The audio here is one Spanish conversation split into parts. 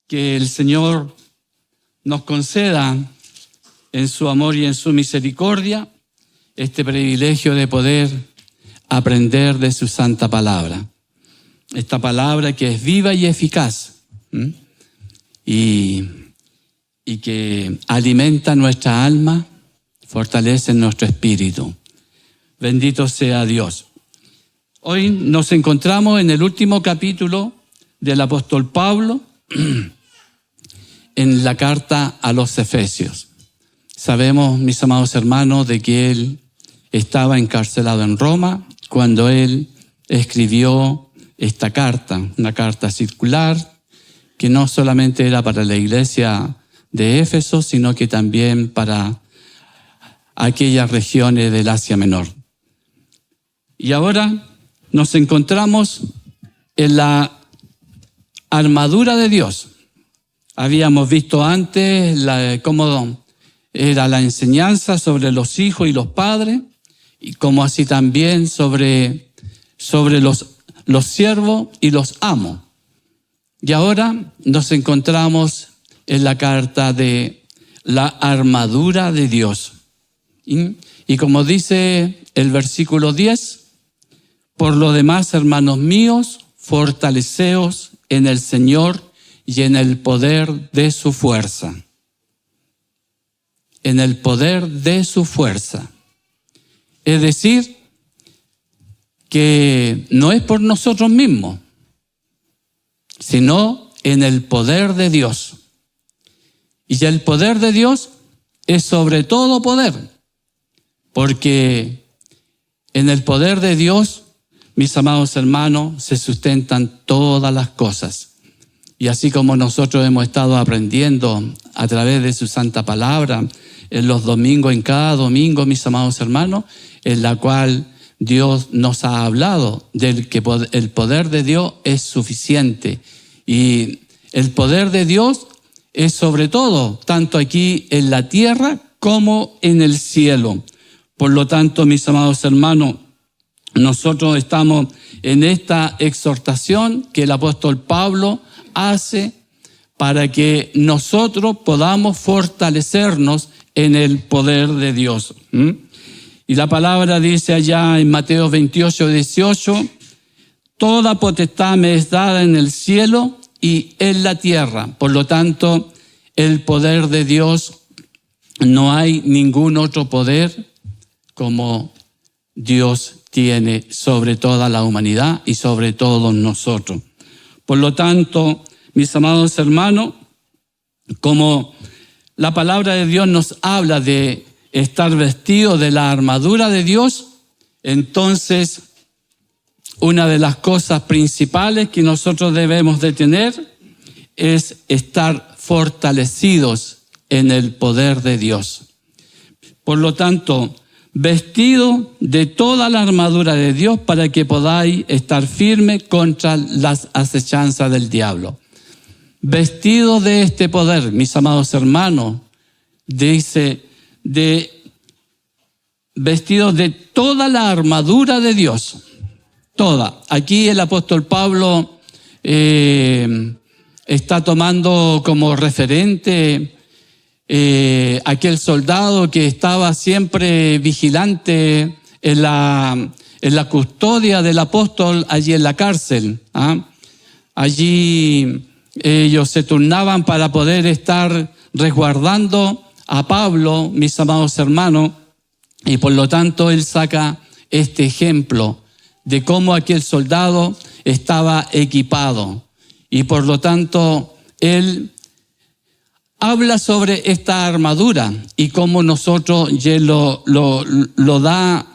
que el Señor nos conceda en su amor y en su misericordia este privilegio de poder aprender de su santa palabra. Esta palabra que es viva y eficaz y que alimenta nuestra alma, fortalece nuestro espíritu. Bendito sea Dios. Hoy nos encontramos en el último capítulo del apóstol Pablo en la carta a los Efesios. Sabemos, mis amados hermanos, de que él estaba encarcelado en Roma cuando él escribió esta carta, una carta circular que no solamente era para la iglesia de Éfeso, sino que también para aquellas regiones del Asia Menor. Y ahora nos encontramos en la armadura de Dios. Habíamos visto antes cómo era la enseñanza sobre los hijos y los padres, y como así también sobre los siervos y los amos. Y ahora nos encontramos en la carta de la armadura de Dios. Y como dice el versículo 10, por lo demás, hermanos míos, fortaleceos en el Señor y en el poder de su fuerza. En el poder de su fuerza. Es decir, que no es por nosotros mismos, sino en el poder de Dios. Y el poder de Dios es sobre todo poder, porque en el poder de Dios, mis amados hermanos, se sustentan todas las cosas. Y así como nosotros hemos estado aprendiendo a través de su santa palabra, en los domingos, en cada domingo, mis amados hermanos, en la cual Dios nos ha hablado del que el poder de Dios es suficiente. Y el poder de Dios es sobre todo, tanto aquí en la tierra como en el cielo. Por lo tanto, mis amados hermanos, nosotros estamos en esta exhortación que el apóstol Pablo hace para que nosotros podamos fortalecernos en el poder de Dios. Y la palabra dice allá en Mateo 28, 18, toda potestad me es dada en el cielo y en la tierra. Por lo tanto, el poder de Dios, no hay ningún otro poder como Dios tiene sobre toda la humanidad y sobre todos nosotros. Por lo tanto, mis amados hermanos, como la palabra de Dios nos habla de estar vestidos de la armadura de Dios, entonces una de las cosas principales que nosotros debemos de tener es estar fortalecidos en el poder de Dios. Por lo tanto, vestido de toda la armadura de Dios para que podáis estar firmes contra las acechanzas del diablo. Vestido de este poder, mis amados hermanos, dice, vestido de toda la armadura de Dios. Toda. Aquí el apóstol Pablo está tomando como referente aquel soldado que estaba siempre vigilante en la custodia del apóstol allí en la cárcel. Allí ellos se turnaban para poder estar resguardando a Pablo, mis amados hermanos, y por lo tanto él saca este ejemplo de cómo aquel soldado estaba equipado. Y por lo tanto él habla sobre esta armadura y cómo nosotros ya lo da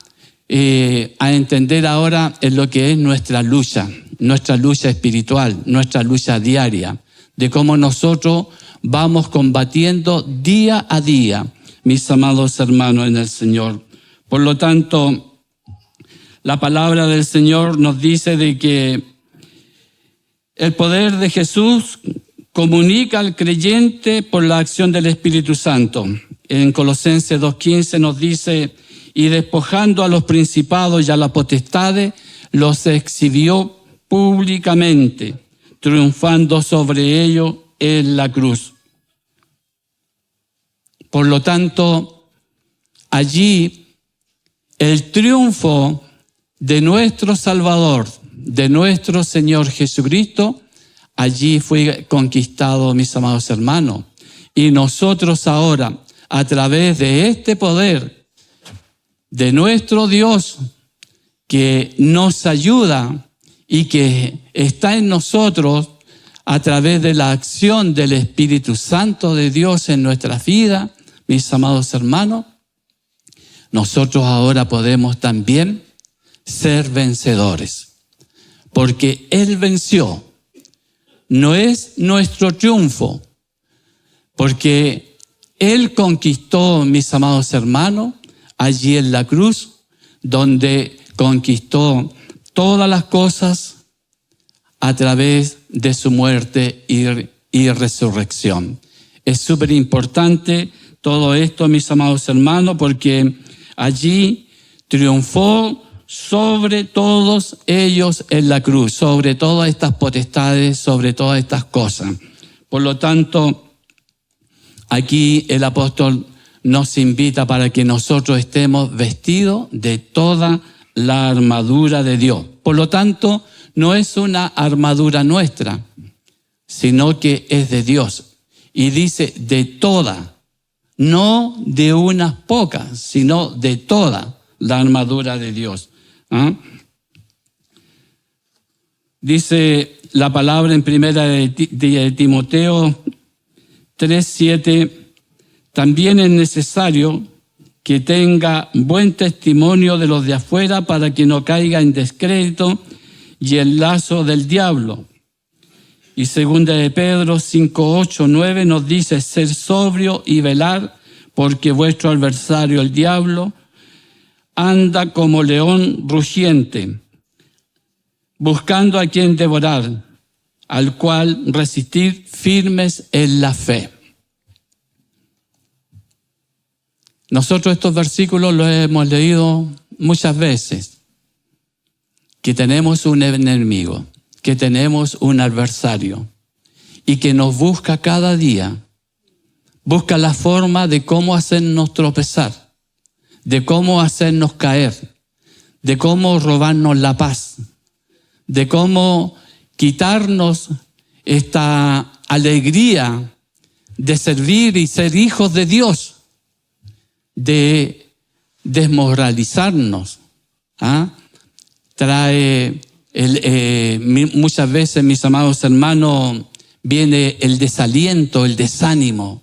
a entender ahora en lo que es nuestra lucha espiritual, nuestra lucha diaria, de cómo nosotros vamos combatiendo día a día, mis amados hermanos en el Señor. Por lo tanto, la palabra del Señor nos dice de que el poder de Jesús comunica al creyente por la acción del Espíritu Santo. En Colosenses 2:15 nos dice, y despojando a los principados y a las potestades, los exhibió públicamente, triunfando sobre ellos en la cruz. Por lo tanto, allí el triunfo de nuestro Salvador, de nuestro Señor Jesucristo, allí fue conquistado, mis amados hermanos. Y nosotros ahora, a través de este poder de nuestro Dios, que nos ayuda y que está en nosotros a través de la acción del Espíritu Santo de Dios en nuestra vida, mis amados hermanos, nosotros ahora podemos también ser vencedores, porque Él venció. No es nuestro triunfo, porque Él conquistó, mis amados hermanos, allí en la cruz, donde conquistó todas las cosas a través de su muerte y resurrección. Es súper importante todo esto, mis amados hermanos, porque allí triunfó sobre todos ellos en la cruz, sobre todas estas potestades, sobre todas estas cosas. Por lo tanto, aquí el apóstol nos invita para que nosotros estemos vestidos de toda la armadura de Dios. Por lo tanto, no es una armadura nuestra, sino que es de Dios. Y dice de toda, no de unas pocas, sino de toda la armadura de Dios. ¿Ah? Dice la palabra en primera de Timoteo 3:7, también es necesario que tenga buen testimonio de los de afuera para que no caiga en descrédito y el lazo del diablo. Y segunda de Pedro 5:8-9 nos dice, ser sobrio y velar, porque vuestro adversario el diablo anda como león rugiente, buscando a quien devorar, al cual resistir firmes en la fe. Nosotros estos versículos los hemos leído muchas veces, que tenemos un enemigo, que tenemos un adversario y que nos busca cada día, busca la forma de cómo hacernos tropezar, de cómo hacernos caer, de cómo robarnos la paz, de cómo quitarnos esta alegría de servir y ser hijos de Dios, de desmoralizarnos. Trae muchas veces, mis amados hermanos, viene el desaliento, el desánimo.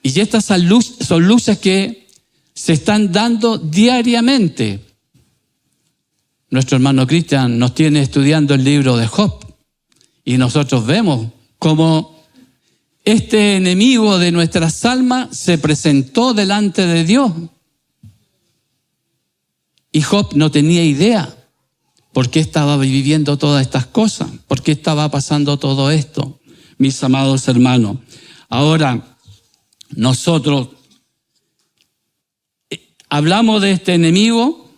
Y estas son luchas que se están dando diariamente. Nuestro hermano Cristian nos tiene estudiando el libro de Job y nosotros vemos cómo este enemigo de nuestras almas se presentó delante de Dios. Y Job no tenía idea por qué estaba viviendo todas estas cosas, por qué estaba pasando todo esto, mis amados hermanos. Ahora, nosotros hablamos de este enemigo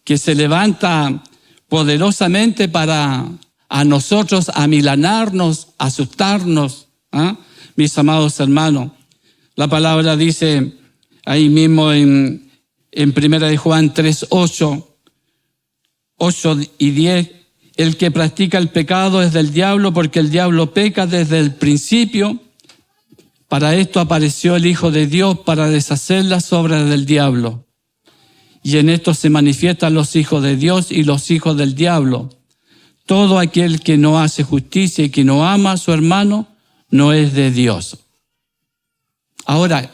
que se levanta poderosamente para a nosotros amilanarnos, asustarnos, mis amados hermanos. La palabra dice ahí mismo en 1 de Juan 3:8 y 10, el que practica el pecado es del diablo, porque el diablo peca desde el principio. Para esto apareció el Hijo de Dios, para deshacer las obras del diablo. Y en esto se manifiestan los hijos de Dios y los hijos del diablo. Todo aquel que no hace justicia y que no ama a su hermano no es de Dios. Ahora,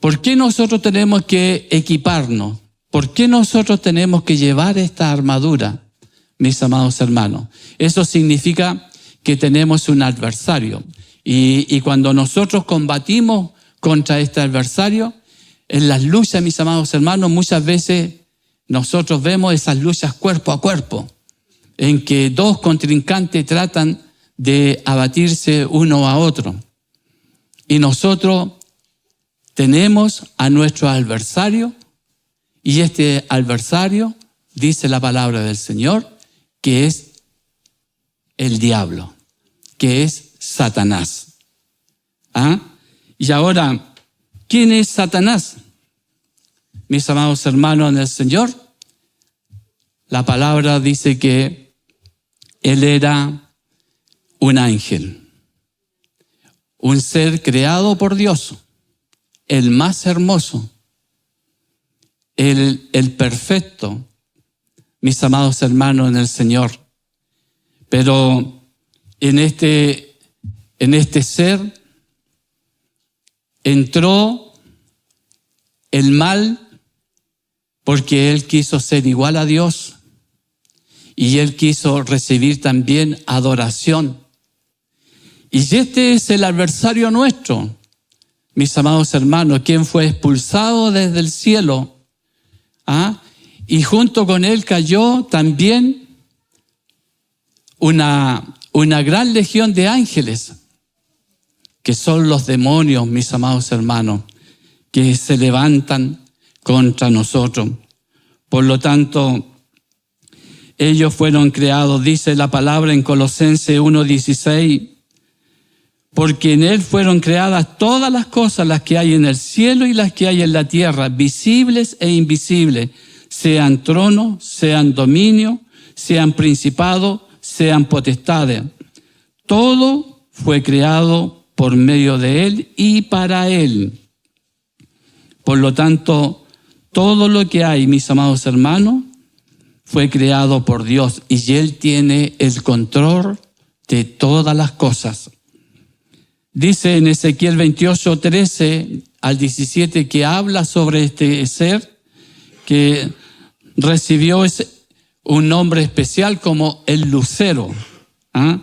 ¿por qué nosotros tenemos que equiparnos? ¿Por qué nosotros tenemos que llevar esta armadura, mis amados hermanos? Eso significa que tenemos un adversario. Y cuando nosotros combatimos contra este adversario, en las luchas, mis amados hermanos, muchas veces nosotros vemos esas luchas cuerpo a cuerpo, en que dos contrincantes tratan de abatirse uno a otro. Y nosotros tenemos a nuestro adversario, y este adversario, dice la palabra del Señor, que es el diablo, que es Satanás. ¿Ah? Y ahora, ¿quién es Satanás? Mis amados hermanos en el Señor, la palabra dice que él era un ángel, un ser creado por Dios, el más hermoso, el perfecto, mis amados hermanos en el Señor. Pero en este ser entró el mal porque él quiso ser igual a Dios y él quiso recibir también adoración. Y este es el adversario nuestro, mis amados hermanos, quien fue expulsado desde el cielo. ¿Ah? Y junto con él cayó también una gran legión de ángeles, que son los demonios, mis amados hermanos, que se levantan contra nosotros. Por lo tanto, ellos fueron creados, dice la palabra en Colosenses 1:16, porque en él fueron creadas todas las cosas, las que hay en el cielo y las que hay en la tierra, visibles e invisibles, sean tronos, sean dominios, sean principados, sean potestades. Todo fue creado por medio de él y para él. Por lo tanto, todo lo que hay, mis amados hermanos, fue creado por Dios y él tiene el control de todas las cosas. Dice en Ezequiel 28, 13 al 17, que habla sobre este ser que recibió un nombre especial como el lucero. ¿Ah?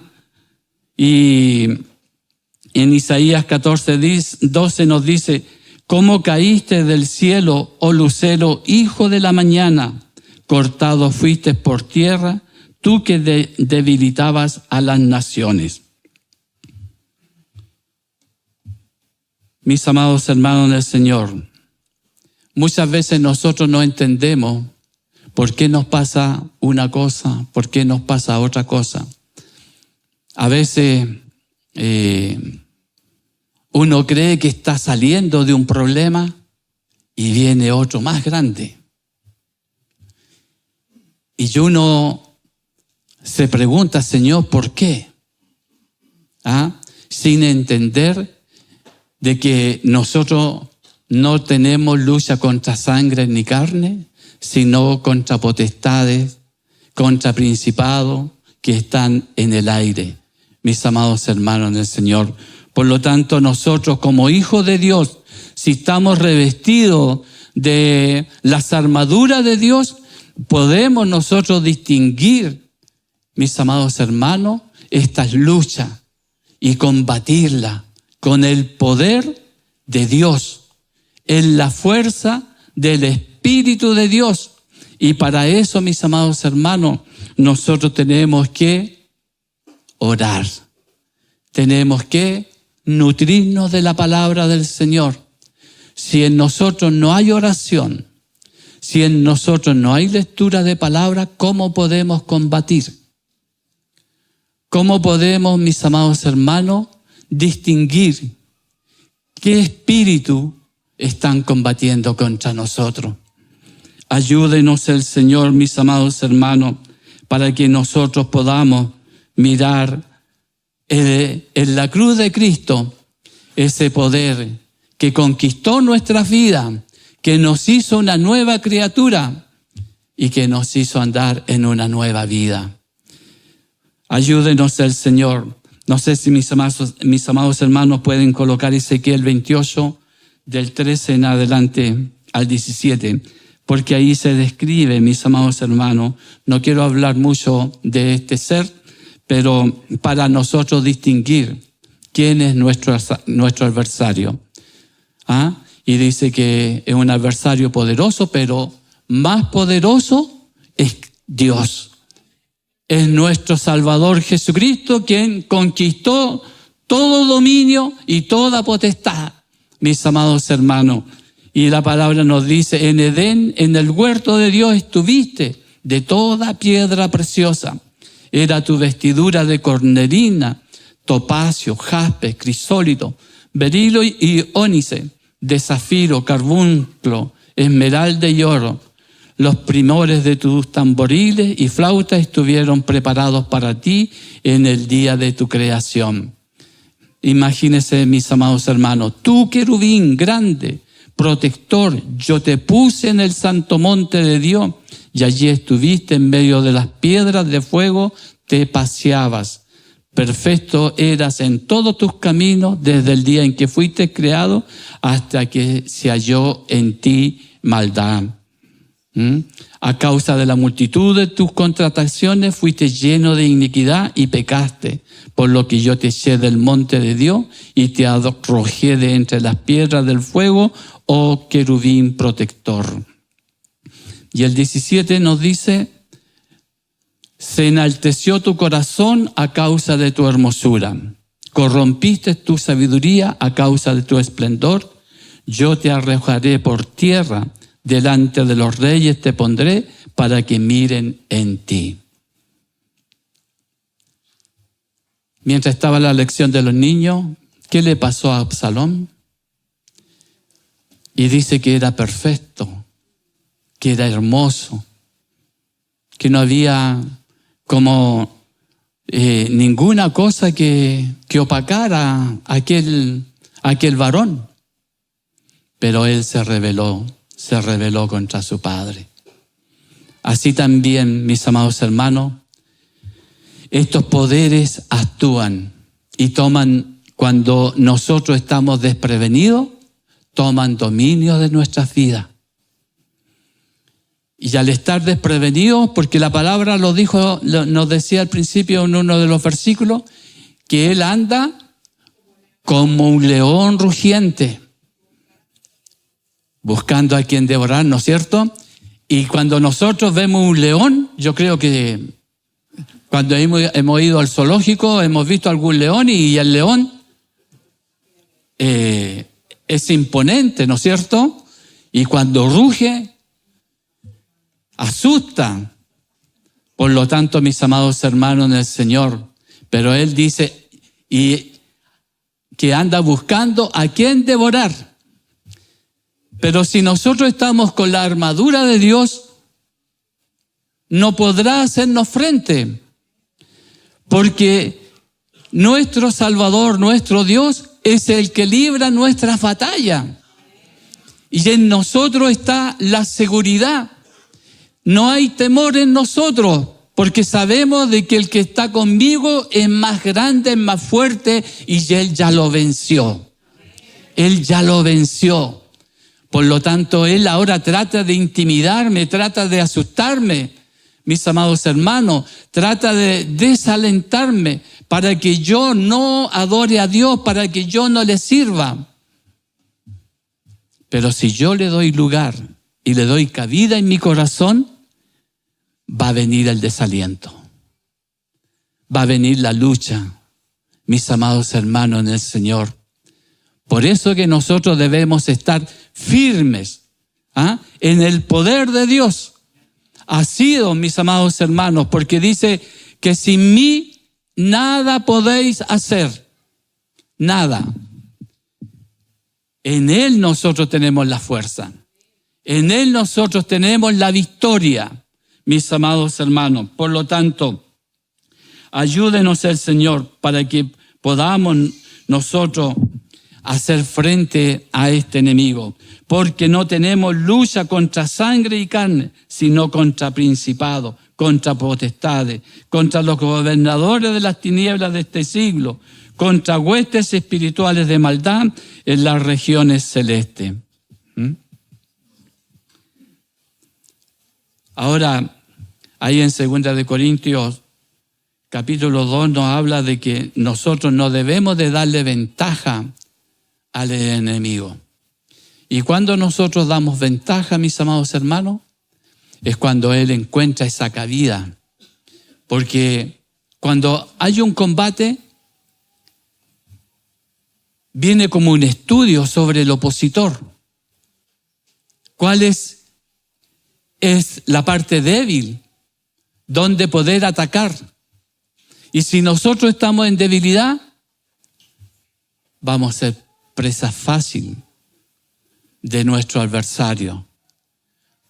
Y en Isaías 14, 12 nos dice: ¿cómo caíste del cielo, oh lucero, hijo de la mañana? Cortado fuiste por tierra, tú que debilitabas a las naciones. Mis amados hermanos del Señor, muchas veces nosotros no entendemos por qué nos pasa una cosa, por qué nos pasa otra cosa. A veces uno cree que está saliendo de un problema y viene otro más grande. Y uno se pregunta, Señor, ¿por qué? ¿Ah? Sin entender de que nosotros no tenemos lucha contra sangre ni carne, sino contra potestades, contra principados que están en el aire, mis amados hermanos en el Señor. Por lo tanto, nosotros como hijos de Dios, si estamos revestidos de las armaduras de Dios, podemos nosotros distinguir, mis amados hermanos, estas luchas y combatirlas con el poder de Dios, en la fuerza del Espíritu de Dios. Y para eso, mis amados hermanos, nosotros tenemos que orar. Tenemos que nutrirnos de la palabra del Señor. Si en nosotros no hay oración, si en nosotros no hay lectura de palabra, ¿cómo podemos combatir? ¿Cómo podemos, mis amados hermanos, distinguir qué espíritu están combatiendo contra nosotros? Ayúdenos el Señor, mis amados hermanos, para que nosotros podamos mirar en la cruz de Cristo ese poder que conquistó nuestras vidas, que nos hizo una nueva criatura y que nos hizo andar en una nueva vida. Ayúdenos el Señor. No sé si mis amados hermanos pueden colocar Ezequiel 28 del 13 en adelante al 17, porque ahí se describe, mis amados hermanos. No quiero hablar mucho de este ser, pero para nosotros distinguir quién es nuestro adversario. ¿Ah? Y dice que es un adversario poderoso, pero más poderoso es Dios. Es nuestro Salvador Jesucristo quien conquistó todo dominio y toda potestad, mis amados hermanos. Y la palabra nos dice, en Edén, en el huerto de Dios estuviste de toda piedra preciosa. Era tu vestidura de cornelina, topacio, jaspe, crisólito, berilo y ónice, de zafiro, carbunclo, esmeralda y oro. Los primores de tus tamboriles y flautas estuvieron preparados para ti en el día de tu creación. Imagínense, mis amados hermanos, tú, querubín grande, protector, yo te puse en el santo monte de Dios y allí estuviste en medio de las piedras de fuego, te paseabas. Perfecto eras en todos tus caminos desde el día en que fuiste creado hasta que se halló en ti maldad. A causa de la multitud de tus contrataciones fuiste lleno de iniquidad y pecaste, por lo que yo te eché del monte de Dios y te arrojé de entre las piedras del fuego, oh querubín protector. Y el 17 nos dice: se enalteció tu corazón a causa de tu hermosura, corrompiste tu sabiduría a causa de tu esplendor, yo te arrojaré por tierra, delante de los reyes te pondré para que miren en ti. Mientras estaba la lección de los niños, ¿qué le pasó a Absalón? Y dice que era perfecto, que era hermoso, que no había como ninguna cosa que opacara a aquel varón. Pero él se rebeló contra su padre. Así también, mis amados hermanos, estos poderes actúan y toman, cuando nosotros estamos desprevenidos, toman dominio de nuestras vidas. Y al estar desprevenidos, porque la palabra nos decía al principio en uno de los versículos, que él anda como un león rugiente, buscando a quien devorar, ¿no es cierto? Y cuando nosotros vemos un león, yo creo que cuando hemos ido al zoológico, hemos visto algún león y el león es imponente, ¿no es cierto? Y cuando ruge, asusta. Por lo tanto, mis amados hermanos en el Señor, pero Él dice y que anda buscando a quien devorar. Pero si nosotros estamos con la armadura de Dios, no podrá hacernos frente, porque nuestro Salvador, nuestro Dios, es el que libra nuestras batallas. Y en nosotros está la seguridad. No hay temor en nosotros, porque sabemos de que el que está conmigo es más grande, es más fuerte, y Él ya lo venció. Él ya lo venció. Por lo tanto, Él ahora trata de intimidarme, trata de asustarme, mis amados hermanos, trata de desalentarme para que yo no adore a Dios, para que yo no le sirva. Pero si yo le doy lugar y le doy cabida en mi corazón, va a venir el desaliento, va a venir la lucha, mis amados hermanos en el Señor. Por eso que nosotros debemos estar firmes en el poder de Dios. Ha sido, mis amados hermanos, porque dice que sin mí nada podéis hacer, nada. En Él nosotros tenemos la fuerza, en Él nosotros tenemos la victoria, mis amados hermanos. Por lo tanto, ayúdenos el Señor para que podamos nosotros hacer frente a este enemigo, porque no tenemos lucha contra sangre y carne, sino contra principados, contra potestades, contra los gobernadores de las tinieblas de este siglo, contra huestes espirituales de maldad en las regiones celestes. Ahora, ahí en 2 Corintios, capítulo 2, nos habla de que nosotros no debemos de darle ventaja al enemigo. Y cuando nosotros damos ventaja, mis amados hermanos, es cuando él encuentra esa cabida. Porque cuando hay un combate, viene como un estudio sobre el opositor. ¿Cuál es la parte débil donde poder atacar? Y si nosotros estamos en debilidad, vamos a ser presa fácil de nuestro adversario.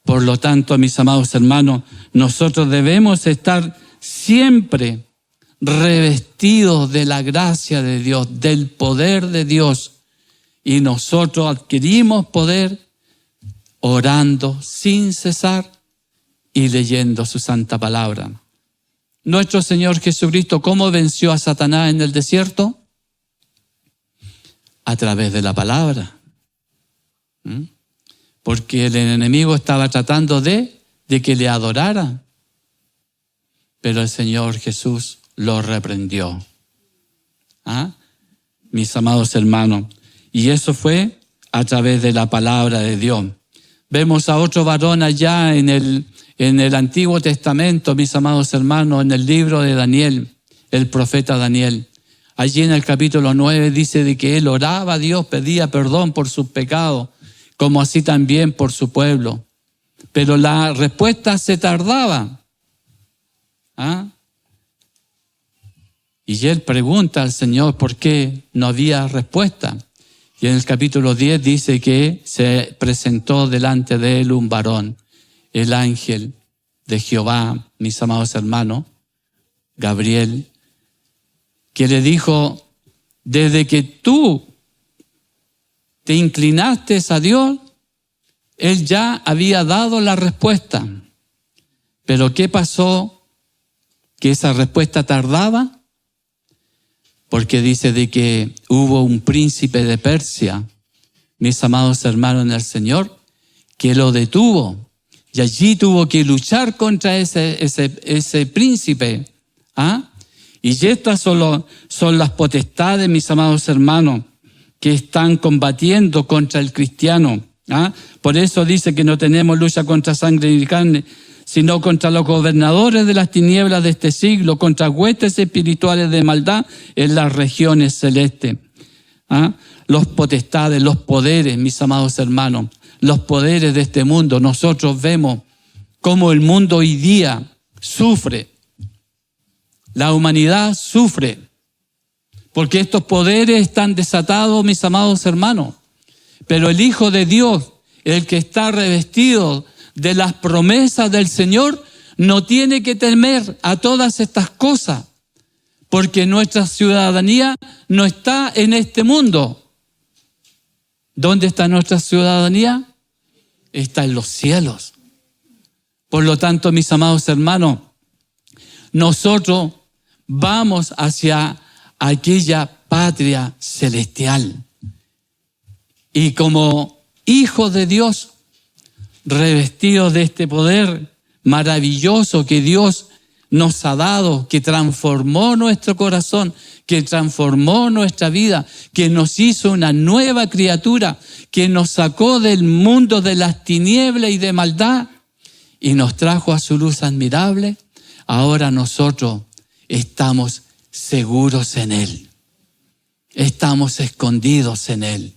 Por lo tanto, mis amados hermanos, nosotros debemos estar siempre revestidos de la gracia de Dios, del poder de Dios. Y nosotros adquirimos poder orando sin cesar y leyendo su santa palabra. Nuestro Señor Jesucristo, ¿cómo venció a Satanás en el desierto? A través de la palabra. Porque el enemigo estaba tratando de que le adorara. Pero el Señor Jesús lo reprendió. Mis amados hermanos, y eso fue a través de la palabra de Dios. Vemos a otro varón allá en el Antiguo Testamento, mis amados hermanos, en el libro de Daniel, el profeta Daniel. Allí en el capítulo 9 dice de que él oraba a Dios, pedía perdón por sus pecados, como así también por su pueblo. Pero la respuesta se tardaba. Y él pregunta al Señor por qué no había respuesta. Y en el capítulo 10 dice que se presentó delante de él un varón, el ángel de Jehová, mis amados hermanos, Gabriel, que le dijo: desde que tú te inclinaste a Dios, Él ya había dado la respuesta. Pero ¿qué pasó? Que esa respuesta tardaba. Porque dice de que hubo un príncipe de Persia, mis amados hermanos en el Señor, que lo detuvo. Y allí tuvo que luchar contra ese príncipe. Y estas son las potestades, mis amados hermanos, que están combatiendo contra el cristiano. Por eso dice que no tenemos lucha contra sangre ni carne, sino contra los gobernadores de las tinieblas de este siglo, contra huestes espirituales de maldad en las regiones celestes. Los potestades, los poderes, mis amados hermanos, los poderes de este mundo. Nosotros vemos cómo el mundo hoy día sufre. La humanidad sufre. Porque estos poderes están desatados, mis amados hermanos. Pero el Hijo de Dios, el que está revestido de las promesas del Señor, no tiene que temer a todas estas cosas, porque nuestra ciudadanía no está en este mundo. ¿Dónde está nuestra ciudadanía? Está en los cielos. Por lo tanto, mis amados hermanos, nosotros vamos hacia aquella patria celestial. Y como hijos de Dios, revestidos de este poder maravilloso que Dios nos ha dado, que transformó nuestro corazón, que transformó nuestra vida, que nos hizo una nueva criatura, que nos sacó del mundo de las tinieblas y de maldad y nos trajo a su luz admirable. Ahora nosotros estamos seguros en Él. Estamos escondidos en Él.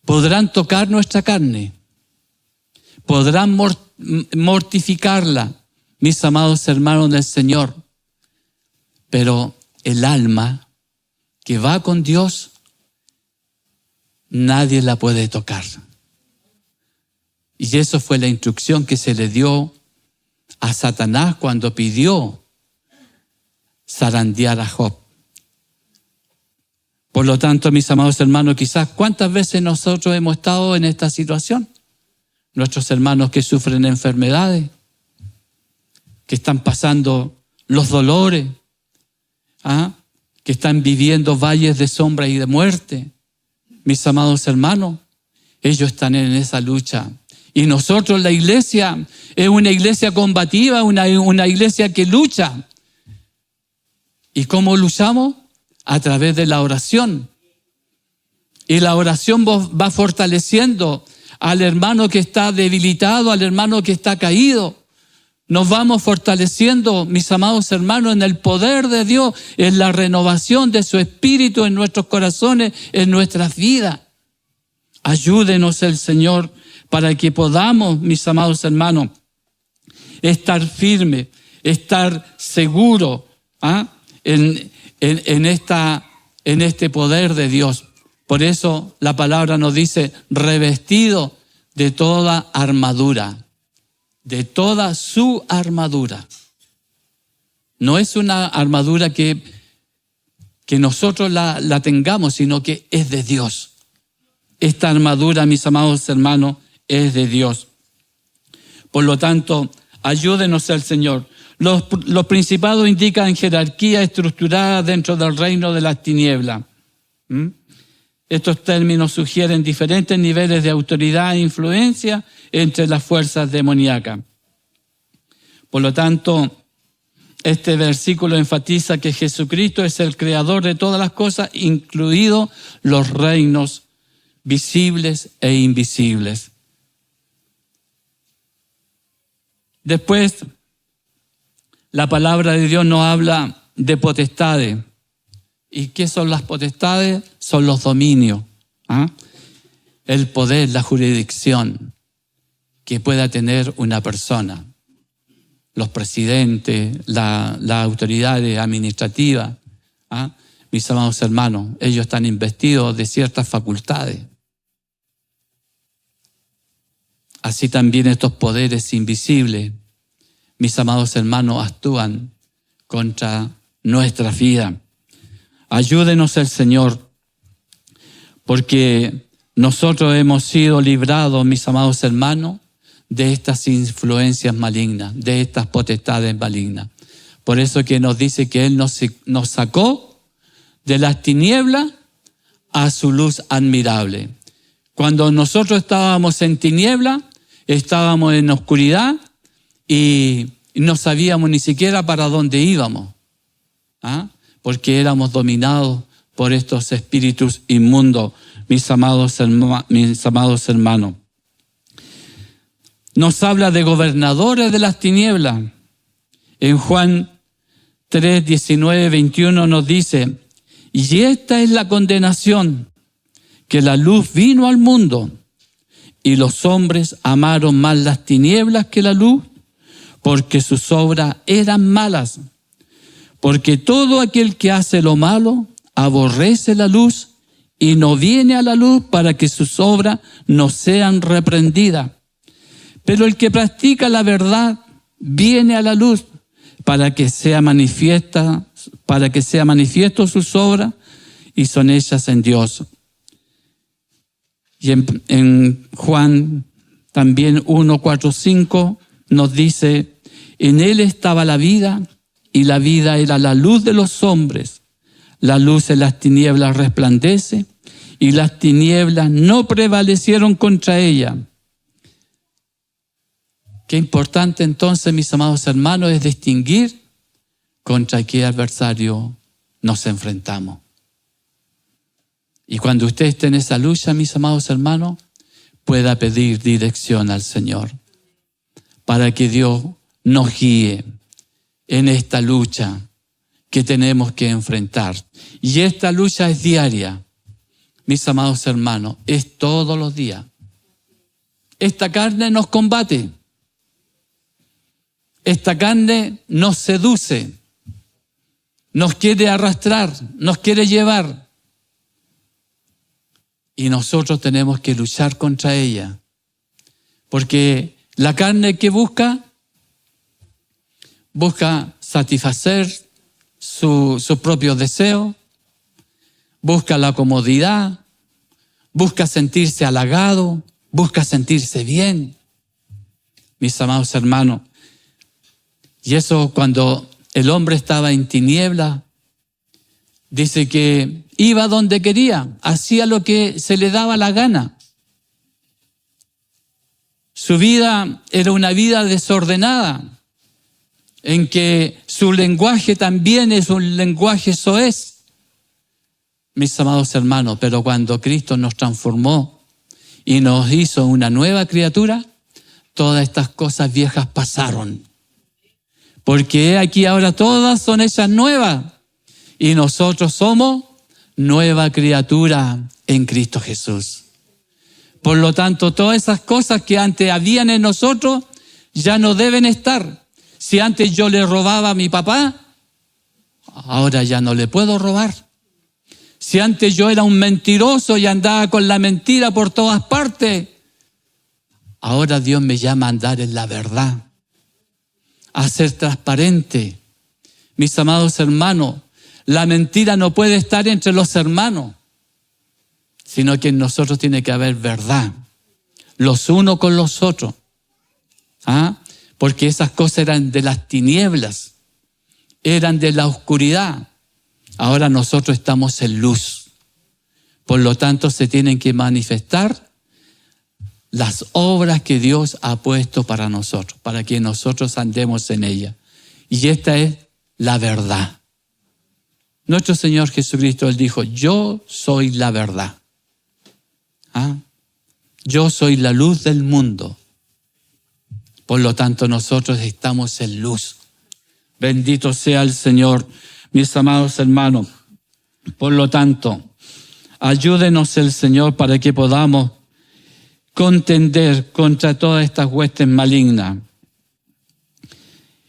Podrán tocar nuestra carne, podrán mortificarla, mis amados hermanos del Señor, pero el alma que va con Dios, nadie la puede tocar. Y eso fue la instrucción que se le dio a Satanás cuando pidió zarandear a Job. Por lo tanto, mis amados hermanos, quizás ¿cuántas veces nosotros hemos estado en esta situación? Nuestros hermanos que sufren enfermedades, que están pasando los dolores, que están viviendo valles de sombra y de muerte. Mis amados hermanos, ellos están en esa lucha. Y nosotros, la iglesia, es una iglesia combativa, una iglesia que lucha. ¿Y cómo luchamos? A través de la oración. Y la oración va fortaleciendo al hermano que está debilitado, al hermano que está caído. Nos vamos fortaleciendo, mis amados hermanos, en el poder de Dios, en la renovación de su espíritu en nuestros corazones, en nuestras vidas. Ayúdenos el Señor para que podamos, mis amados hermanos, estar firmes, estar seguros en esta en este poder de Dios. Por eso la palabra nos dice revestido de toda armadura, de toda su armadura. No es una armadura que nosotros la tengamos, sino que es de Dios. Esta armadura, mis amados hermanos, es de Dios. Por lo tanto, ayúdenos el Señor. Los principados indican jerarquía estructurada dentro del reino de las tinieblas. Estos términos sugieren diferentes niveles de autoridad e influencia entre las fuerzas demoníacas. Por lo tanto, este versículo enfatiza que Jesucristo es el creador de todas las cosas, incluidos los reinos visibles e invisibles. Después, la palabra de Dios nos habla de potestades. ¿Y qué son las potestades? Son los dominios. El poder, la jurisdicción que pueda tener una persona. Los presidentes, las autoridades administrativas. Mis amados hermanos, ellos están investidos de ciertas facultades. Así también estos poderes invisibles, mis amados hermanos, actúan contra nuestra vida. Ayúdenos el Señor, porque nosotros hemos sido librados, mis amados hermanos, de estas influencias malignas, de estas potestades malignas. Por eso que nos dice que Él nos sacó de las tinieblas a su luz admirable. Cuando nosotros estábamos en tinieblas, estábamos en oscuridad y no sabíamos ni siquiera para dónde íbamos, porque éramos dominados por estos espíritus inmundos, mis amados hermanos. Nos habla de gobernadores de las tinieblas. En Juan 3, 19, 21 nos dice: y esta es la condenación, que la luz vino al mundo, y los hombres amaron más las tinieblas que la luz, porque sus obras eran malas. Porque todo aquel que hace lo malo aborrece la luz y no viene a la luz para que sus obras no sean reprendidas. Pero el que practica la verdad viene a la luz para que sea manifiesto sus obras, y son hechas en Dios. Y en Juan también 1, 4, 5 nos dice: en él estaba la vida, y la vida era la luz de los hombres. La luz en las tinieblas resplandece, y las tinieblas no prevalecieron contra ella. Qué importante entonces, mis amados hermanos, es distinguir contra qué adversario nos enfrentamos. Y cuando usted esté en esa lucha, mis amados hermanos, pueda pedir dirección al Señor para que Dios nos guíe en esta lucha que tenemos que enfrentar. Y esta lucha es diaria, mis amados hermanos, es todos los días. Esta carne nos combate. Esta carne nos seduce, nos quiere arrastrar, nos quiere llevar. Y nosotros tenemos que luchar contra ella. Porque la carne que busca satisfacer sus propios deseos, busca la comodidad, busca sentirse halagado, busca sentirse bien. Mis amados hermanos, y eso cuando el hombre estaba en tinieblas, dice que iba donde quería, hacía lo que se le daba la gana. Su vida era una vida desordenada, en que su lenguaje también es un lenguaje soez. Mis amados hermanos, pero cuando Cristo nos transformó y nos hizo una nueva criatura, todas estas cosas viejas pasaron. Porque aquí ahora todas son hechas nuevas y nosotros somos nueva criatura en Cristo Jesús. Por lo tanto, todas esas cosas que antes habían en nosotros ya no deben estar. Si antes yo le robaba a mi papá, ahora ya no le puedo robar. Si antes yo era un mentiroso y andaba con la mentira por todas partes, ahora Dios me llama a andar en la verdad, a ser transparente. Mis amados hermanos, la mentira no puede estar entre los hermanos, sino que en nosotros tiene que haber verdad, los unos con los otros. Porque esas cosas eran de las tinieblas, eran de la oscuridad. Ahora nosotros estamos en luz. Por lo tanto, se tienen que manifestar las obras que Dios ha puesto para nosotros, para que nosotros andemos en ellas. Y esta es la verdad. Nuestro Señor Jesucristo, Él dijo, yo soy la verdad. Yo soy la luz del mundo. Por lo tanto, nosotros estamos en luz. Bendito sea el Señor, mis amados hermanos. Por lo tanto, ayúdenos el Señor para que podamos contender contra todas estas huestes malignas.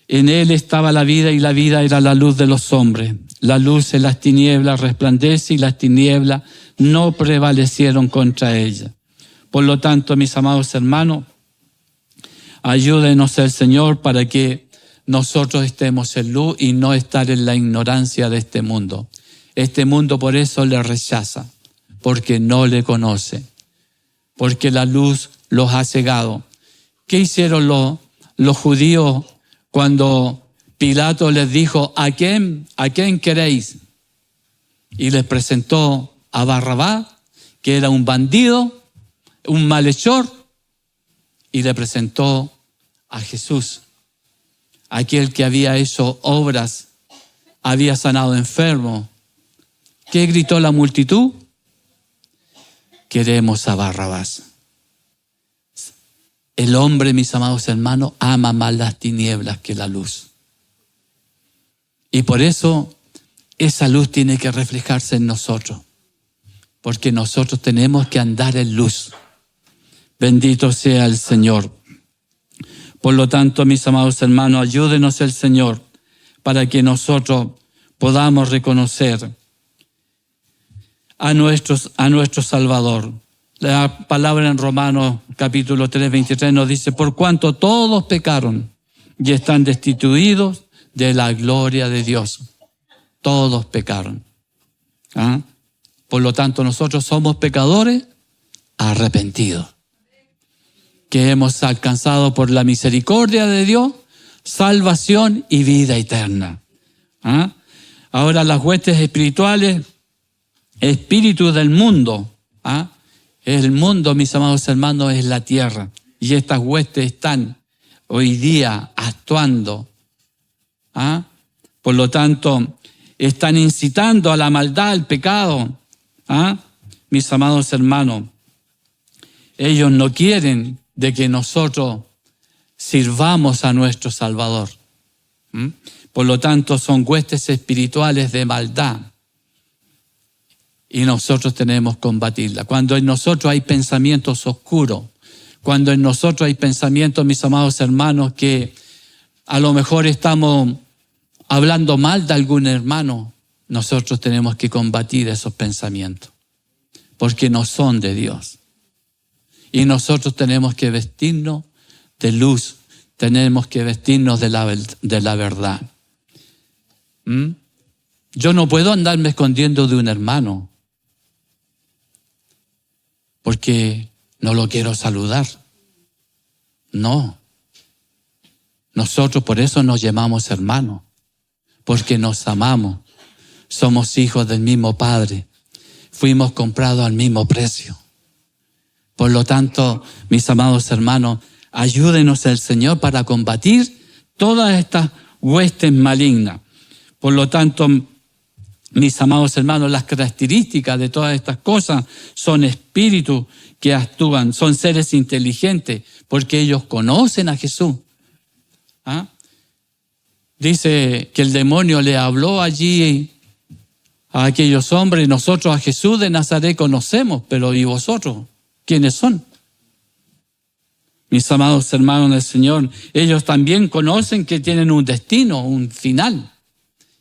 En Él estaba la vida y la vida era la luz de los hombres. La luz en las tinieblas resplandece y las tinieblas no prevalecieron contra ella. Por lo tanto, mis amados hermanos, ayúdenos el Señor para que nosotros estemos en luz y no estar en la ignorancia de este mundo. Este mundo por eso le rechaza, porque no le conoce, porque la luz los ha cegado. ¿Qué hicieron los judíos cuando Pilato les dijo, ¿a quién queréis? Y les presentó a Barrabás, que era un bandido, un malhechor, y le presentó a Jesús, aquel que había hecho obras, había sanado enfermos. ¿Qué gritó la multitud? Queremos a Barrabás. El hombre, mis amados hermanos, ama más las tinieblas que la luz. Y por eso esa luz tiene que reflejarse en nosotros, porque nosotros tenemos que andar en luz. Bendito sea el Señor. Por lo tanto, mis amados hermanos, ayúdenos el Señor para que nosotros podamos reconocer a nuestro Salvador. La palabra en Romanos capítulo 3, 23 nos dice, por cuanto todos pecaron y están destituidos de la gloria de Dios. Todos pecaron. Por lo tanto, nosotros somos pecadores arrepentidos, que hemos alcanzado por la misericordia de Dios salvación y vida eterna. Ahora las huestes espirituales, espíritu del mundo. El mundo, mis amados hermanos, es la tierra. Y estas huestes están hoy día actuando. Por lo tanto, están incitando a la maldad, al pecado. Mis amados hermanos, ellos no quieren de que nosotros sirvamos a nuestro Salvador. Por lo tanto, son huestes espirituales de maldad. Y nosotros tenemos que combatirla. Cuando en nosotros hay pensamientos oscuros, cuando en nosotros hay pensamientos, mis amados hermanos, que a lo mejor estamos hablando mal de algún hermano, nosotros tenemos que combatir esos pensamientos, porque no son de Dios. Y nosotros tenemos que vestirnos de luz, tenemos que vestirnos de la verdad. Yo no puedo andarme escondiendo de un hermano, porque no lo quiero saludar. No. Nosotros por eso nos llamamos hermanos, porque nos amamos. Somos hijos del mismo Padre. Fuimos comprados al mismo precio. Por lo tanto, mis amados hermanos, ayúdenos el Señor para combatir todas estas huestes malignas. Por lo tanto, mis amados hermanos, las características de todas estas cosas son espíritus que actúan, son seres inteligentes, porque ellos conocen a Jesús. Dice que el demonio le habló allí a aquellos hombres, nosotros a Jesús de Nazaret conocemos, pero ¿y vosotros? ¿Quiénes son? Mis amados hermanos del Señor, ellos también conocen que tienen un destino, un final.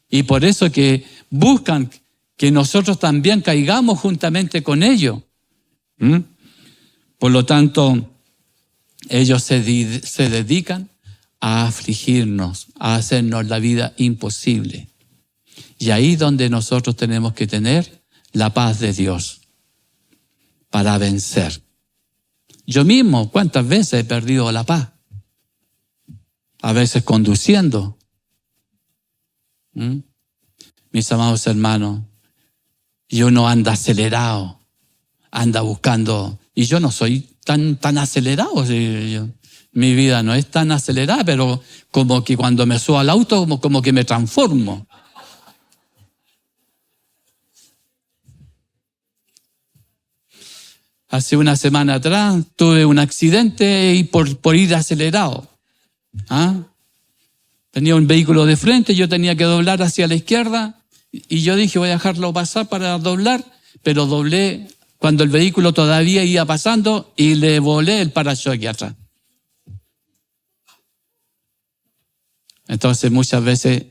Y por eso que buscan que nosotros también caigamos juntamente con ellos. Por lo tanto, ellos se dedican a afligirnos, a hacernos la vida imposible. Y ahí es donde nosotros tenemos que tener la paz de Dios para vencer. Yo mismo, ¿cuántas veces he perdido la paz? A veces conduciendo. Mis amados hermanos, y uno anda acelerado, anda buscando, y yo no soy tan acelerado. Mi vida no es tan acelerada, pero como que cuando me subo al auto, como que me transformo. Hace una semana atrás tuve un accidente y por ir acelerado. Tenía un vehículo de frente, yo tenía que doblar hacia la izquierda y yo dije voy a dejarlo pasar para doblar, pero doblé cuando el vehículo todavía iba pasando y le volé el parachoque atrás. Entonces muchas veces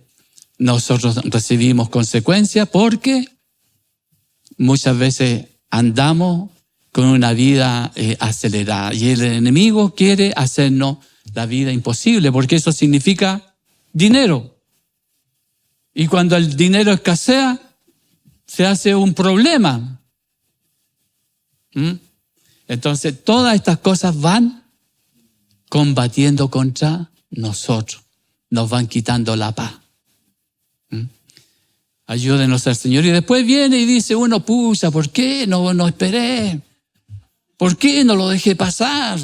nosotros recibimos consecuencias porque muchas veces andamos con una vida acelerada y el enemigo quiere hacernos la vida imposible porque eso significa dinero. Y cuando el dinero escasea, se hace un problema. Entonces todas estas cosas van combatiendo contra nosotros. Nos van quitando la paz. Ayúdenos al Señor. Y después viene y dice uno, pucha, ¿por qué no esperé? ¿Por qué no lo dejé pasar?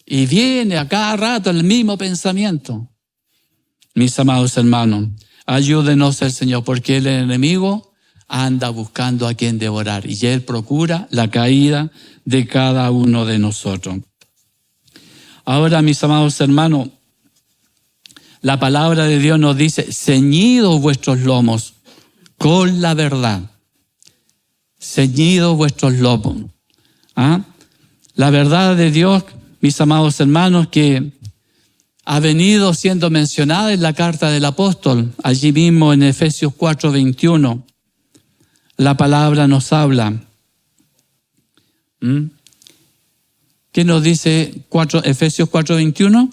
Y viene a cada rato el mismo pensamiento. Mis amados hermanos, ayúdenos al Señor, porque el enemigo anda buscando a quien devorar y Él procura la caída de cada uno de nosotros. Ahora, mis amados hermanos, la palabra de Dios nos dice, ceñidos vuestros lomos con la verdad. Ceñidos vuestros lomos. La verdad de Dios, mis amados hermanos, que ha venido siendo mencionada en la carta del apóstol, allí mismo en Efesios 4:21. La palabra nos habla. ¿Qué nos dice Efesios 4:21?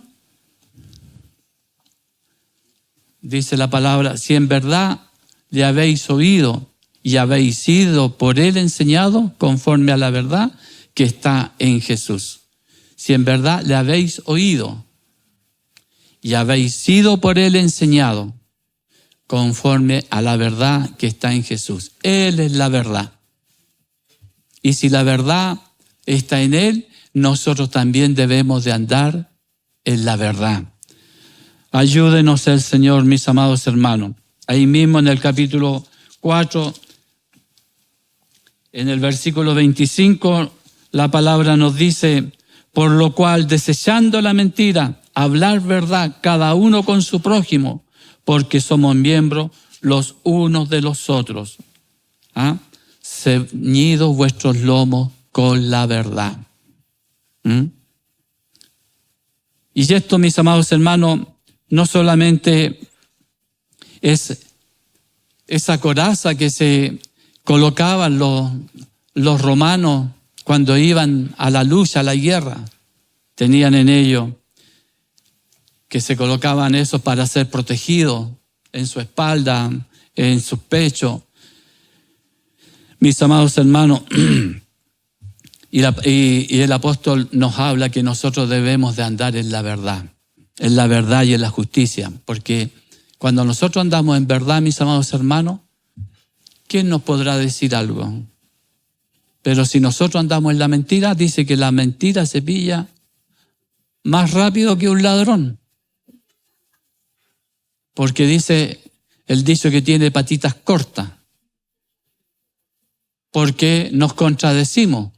Dice la palabra, si en verdad le habéis oído y habéis sido por él enseñado conforme a la verdad que está en Jesús. Si en verdad le habéis oído y habéis sido por él enseñado conforme a la verdad que está en Jesús. Él es la verdad. Y si la verdad está en él, nosotros también debemos de andar en la verdad. Ayúdenos el Señor, mis amados hermanos. Ahí mismo en el capítulo 4, en el versículo 25, la palabra nos dice, por lo cual, desechando la mentira, hablar verdad cada uno con su prójimo, porque somos miembros los unos de los otros. Ceñidos vuestros lomos con la verdad. Y esto, mis amados hermanos, no solamente es esa coraza que se colocaban los romanos cuando iban a la lucha, a la guerra, tenían en ello que se colocaban eso para ser protegidos en su espalda, en sus pechos. Mis amados hermanos, y el apóstol nos habla que nosotros debemos de andar en la verdad y en la justicia, porque cuando nosotros andamos en verdad, mis amados hermanos, ¿quién nos podrá decir algo? Pero si nosotros andamos en la mentira, dice que la mentira se pilla más rápido que un ladrón. Porque dice el dicho que tiene patitas cortas. Porque nos contradecimos.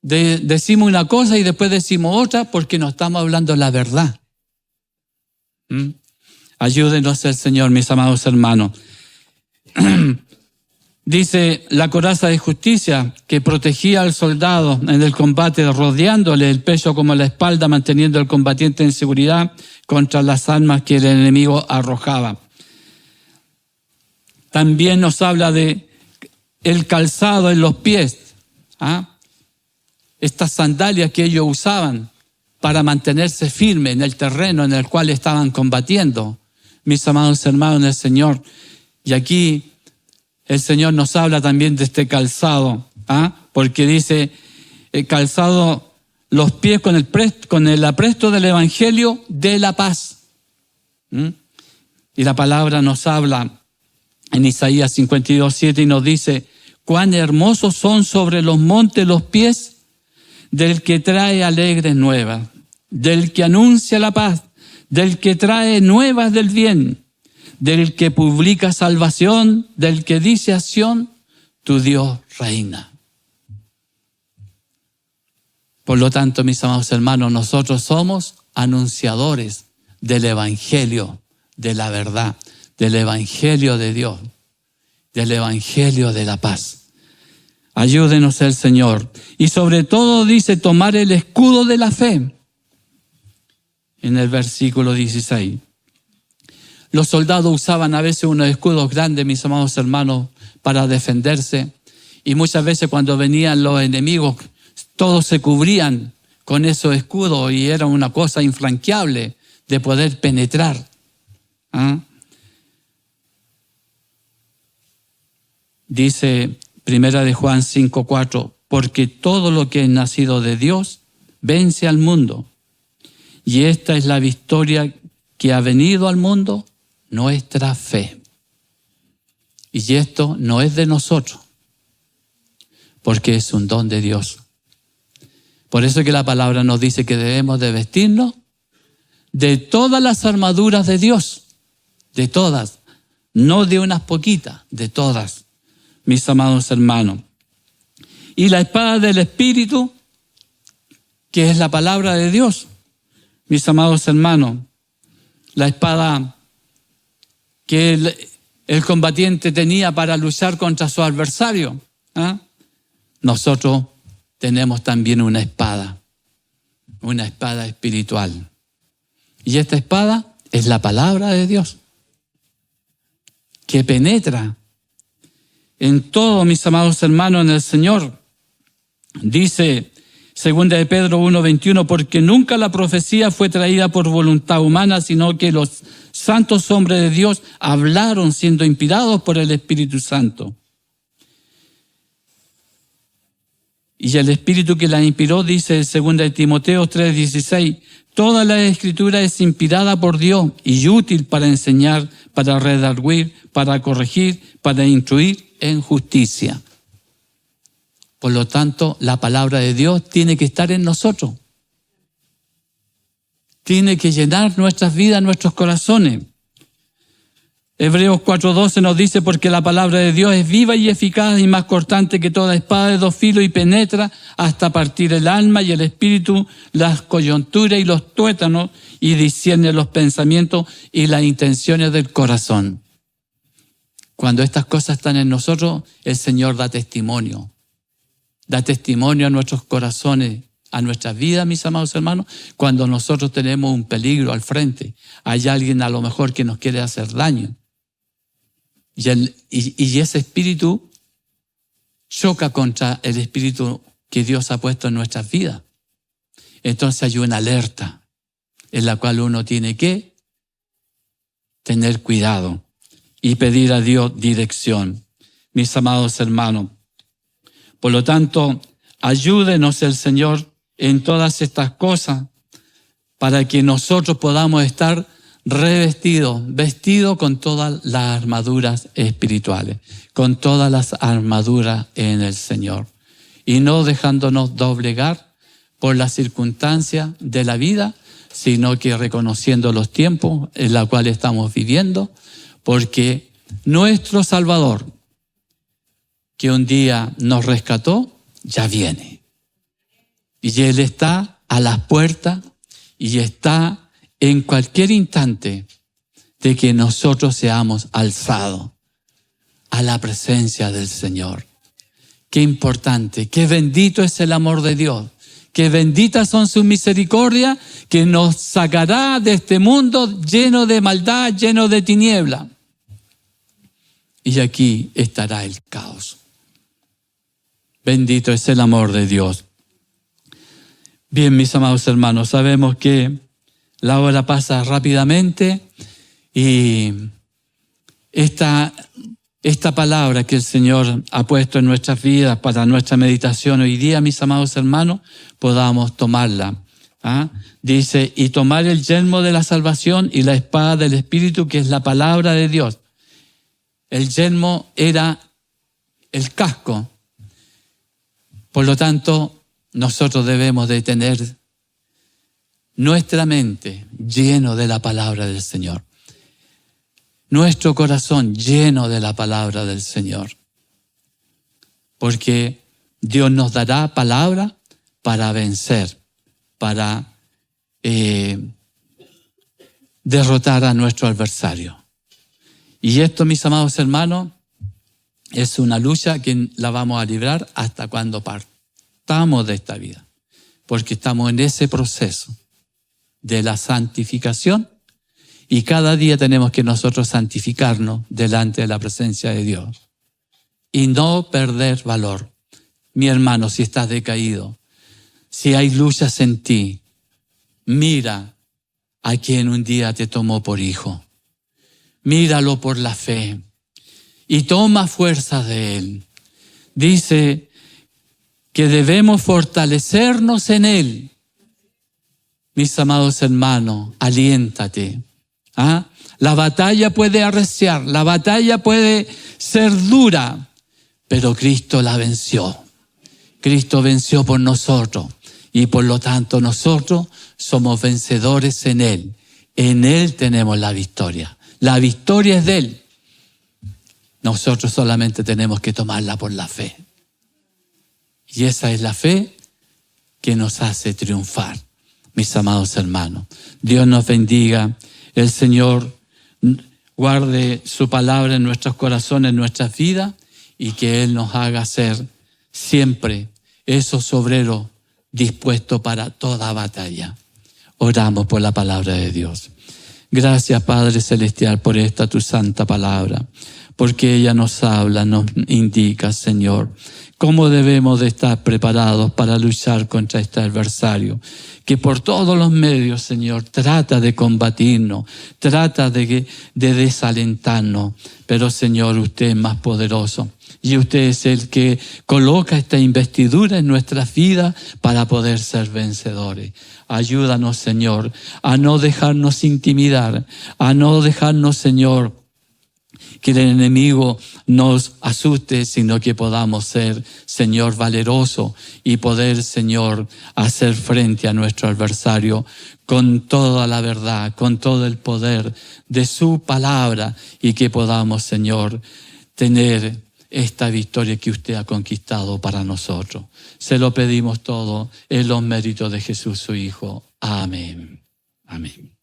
Decimos una cosa y después decimos otra porque no estamos hablando la verdad. Ayúdenos el Señor, mis amados hermanos. Dice la coraza de justicia que protegía al soldado en el combate, rodeándole el pecho como la espalda, manteniendo al combatiente en seguridad contra las armas que el enemigo arrojaba. También nos habla de el calzado en los pies. Estas sandalias que ellos usaban para mantenerse firmes en el terreno en el cual estaban combatiendo. Mis amados hermanos en el Señor. Y aquí el Señor nos habla también de este calzado, porque dice, calzado los pies con el apresto del Evangelio de la paz. Y la palabra nos habla en Isaías 52:7 y nos dice, cuán hermosos son sobre los montes los pies del que trae alegres nuevas, del que anuncia la paz, del que trae nuevas del bien, del que publica salvación, del que dice a Sión, tu Dios reina. Por lo tanto, mis amados hermanos, nosotros somos anunciadores del Evangelio, de la verdad, del Evangelio de Dios, del Evangelio de la paz. Ayúdenos el Señor. Y sobre todo dice tomar el escudo de la fe. En el versículo 16. Los soldados usaban a veces unos escudos grandes, mis amados hermanos, para defenderse. Y muchas veces cuando venían los enemigos, todos se cubrían con esos escudos y era una cosa infranqueable de poder penetrar. Dice Primera de Juan 5:4, porque todo lo que es nacido de Dios vence al mundo. Y esta es la victoria que ha venido al mundo, nuestra fe. Y esto no es de nosotros, porque es un don de Dios. Por eso que la palabra nos dice que debemos de vestirnos de todas las armaduras de Dios, de todas, no de unas poquitas, de todas, mis amados hermanos. Y la espada del Espíritu, que es la palabra de Dios, mis amados hermanos, la espada que el combatiente tenía para luchar contra su adversario. Nosotros tenemos también una espada espiritual. Y esta espada es la palabra de Dios, que penetra en todo, mis amados hermanos, en el Señor. Dice 2 de Pedro 1:21, porque nunca la profecía fue traída por voluntad humana, sino que los santos hombres de Dios hablaron siendo inspirados por el Espíritu Santo. Y el Espíritu que la inspiró, dice 2 de Timoteo 3:16, toda la Escritura es inspirada por Dios y útil para enseñar, para redarguir, para corregir, para instruir en justicia. Por lo tanto, la palabra de Dios tiene que estar en nosotros. Tiene que llenar nuestras vidas, nuestros corazones. Hebreos 4:12 nos dice, porque la palabra de Dios es viva y eficaz y más cortante que toda espada de dos filos y penetra hasta partir el alma y el espíritu, las coyunturas y los tuétanos, y discierne los pensamientos y las intenciones del corazón. Cuando estas cosas están en nosotros, el Señor da testimonio. Da testimonio a nuestros corazones, a nuestras vidas, mis amados hermanos, cuando nosotros tenemos un peligro al frente. Hay alguien a lo mejor que nos quiere hacer daño. Y ese espíritu choca contra el espíritu que Dios ha puesto en nuestras vidas. Entonces hay una alerta en la cual uno tiene que tener cuidado y pedir a Dios dirección. Mis amados hermanos, por lo tanto, ayúdenos el Señor en todas estas cosas para que nosotros podamos estar vestidos con todas las armaduras espirituales, con todas las armaduras en el Señor, y no dejándonos doblegar por las circunstancias de la vida, sino que reconociendo los tiempos en los cuales estamos viviendo, porque nuestro Salvador, que un día nos rescató, ya viene. Y Él está a las puertas y está en cualquier instante de que nosotros seamos alzados a la presencia del Señor. Qué importante, qué bendito es el amor de Dios, qué benditas son sus misericordias, que nos sacará de este mundo lleno de maldad, lleno de tiniebla. y aquí estará el caos. Bendito es el amor de Dios. Bien, mis amados hermanos, sabemos que la hora pasa rápidamente y esta palabra que el Señor ha puesto en nuestras vidas para nuestra meditación hoy día, mis amados hermanos, podamos tomarla. Dice, y tomar el yelmo de la salvación y la espada del Espíritu, que es la palabra de Dios. El yelmo era el casco. Por lo tanto, nosotros debemos de tener nuestra mente lleno de la palabra del Señor. Nuestro corazón lleno de la palabra del Señor. Porque Dios nos dará palabra para vencer, para derrotar a nuestro adversario. Y esto, mis amados hermanos, es una lucha que la vamos a librar hasta cuando partamos de esta vida. Porque estamos en ese proceso de la santificación y cada día tenemos que nosotros santificarnos delante de la presencia de Dios y no perder valor. Mi hermano, si estás decaído, si hay luchas en ti, mira a quien un día te tomó por hijo. Míralo por la fe y toma fuerza de Él. Dice que debemos fortalecernos en Él. Mis amados hermanos, aliéntate. La batalla puede arreciar, la batalla puede ser dura, pero Cristo la venció. Cristo venció por nosotros y por lo tanto nosotros somos vencedores en Él. En Él tenemos la victoria. La victoria es de Él. Nosotros solamente tenemos que tomarla por la fe. Y esa es la fe que nos hace triunfar, mis amados hermanos. Dios nos bendiga. El Señor guarde su palabra en nuestros corazones, en nuestras vidas, y que Él nos haga ser siempre esos obreros dispuestos para toda batalla. Oramos por la palabra de Dios. Gracias, Padre Celestial, por esta tu santa palabra, porque ella nos habla, nos indica, Señor, cómo debemos de estar preparados para luchar contra este adversario, que por todos los medios, Señor, trata de combatirnos, trata de desalentarnos, pero, Señor, usted es más poderoso. Y usted es el que coloca esta investidura en nuestras vidas para poder ser vencedores. Ayúdanos, Señor, a no dejarnos intimidar, a no dejarnos, Señor, que el enemigo nos asuste, sino que podamos ser, Señor, valeroso y poder, Señor, hacer frente a nuestro adversario con toda la verdad, con todo el poder de su palabra y que podamos, Señor, tener esta victoria que usted ha conquistado para nosotros. Se lo pedimos todo en los méritos de Jesús, su Hijo. Amén. Amén.